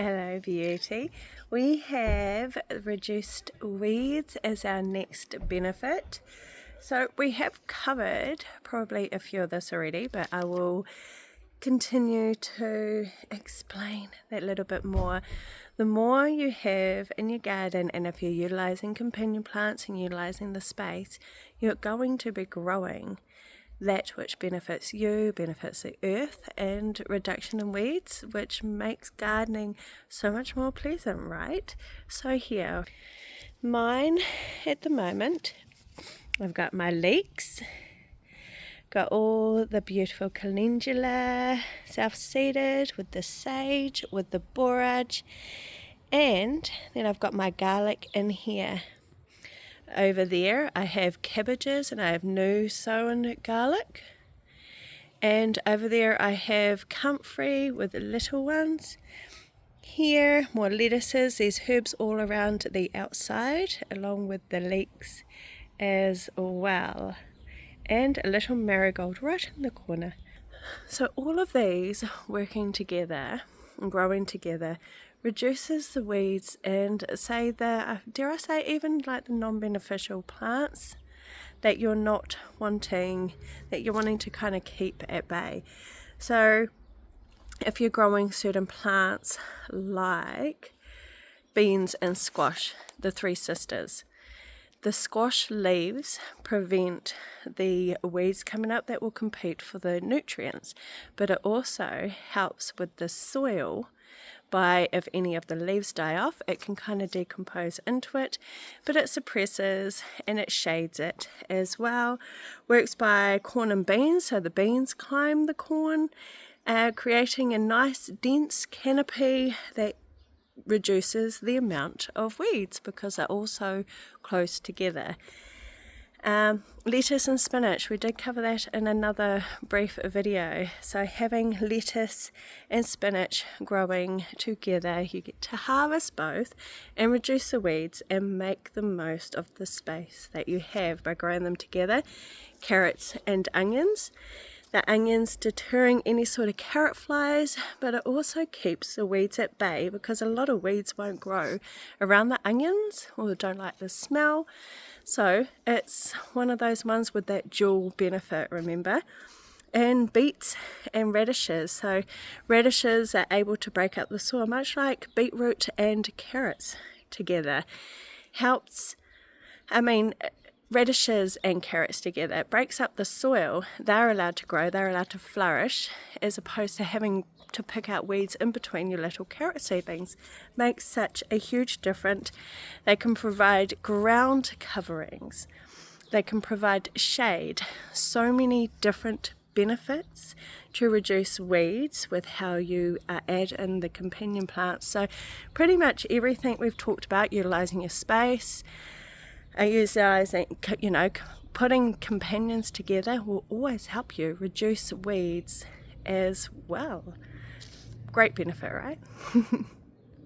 Hello beauty. We have reduced weeds as our next benefit. So we have covered probably a few of this already, but I will continue to explain that little bit more. The more you have in your garden, and if you're utilizing companion plants and utilizing the space, you're going to be growing that which benefits you, benefits the earth, and reduction in weeds, which makes gardening so much more pleasant, right? So here, mine at the moment, I've got my leeks, got all the beautiful calendula, self-seeded, with the sage, with the borage, and then I've got my garlic in here. Over there I have cabbages and I have new sown garlic, and over there I have comfrey with the little ones. Here more lettuces, there's herbs all around the outside along with the leeks as well, and a little marigold right in the corner. So all of these working together and growing together reduces the weeds and say the, dare I say, even like the non-beneficial plants that you're not wanting, that you're wanting to kind of keep at bay. So if you're growing certain plants like beans and squash, the three sisters, the squash leaves prevent the weeds coming up that will compete for the nutrients, but it also helps with the soil by, if any of the leaves die off, it can kind of decompose into it, but it suppresses and it shades it as well. Works by corn and beans, so the beans climb the corn, creating a nice dense canopy that reduces the amount of weeds because they're all so close together. Lettuce and spinach, we did cover that in another brief video. So having lettuce and spinach growing together, you get to harvest both and reduce the weeds and make the most of the space that you have by growing them together. Carrots and onions. The onions deterring any sort of carrot flies, but it also keeps the weeds at bay because a lot of weeds won't grow around the onions or don't like the smell. So it's one of those ones with that dual benefit, remember. And beets and radishes. So radishes are able to break up the soil, much like beetroot and carrots together. Radishes and carrots together, it breaks up the soil. They're allowed to grow, they're allowed to flourish, as opposed to having to pick out weeds in between your little carrot seedlings. Makes such a huge difference. They can provide ground coverings, they can provide shade, so many different benefits to reduce weeds with how you add in the companion plants. So pretty much everything we've talked about, utilizing your space, putting companions together will always help you reduce weeds as well. Great benefit, right?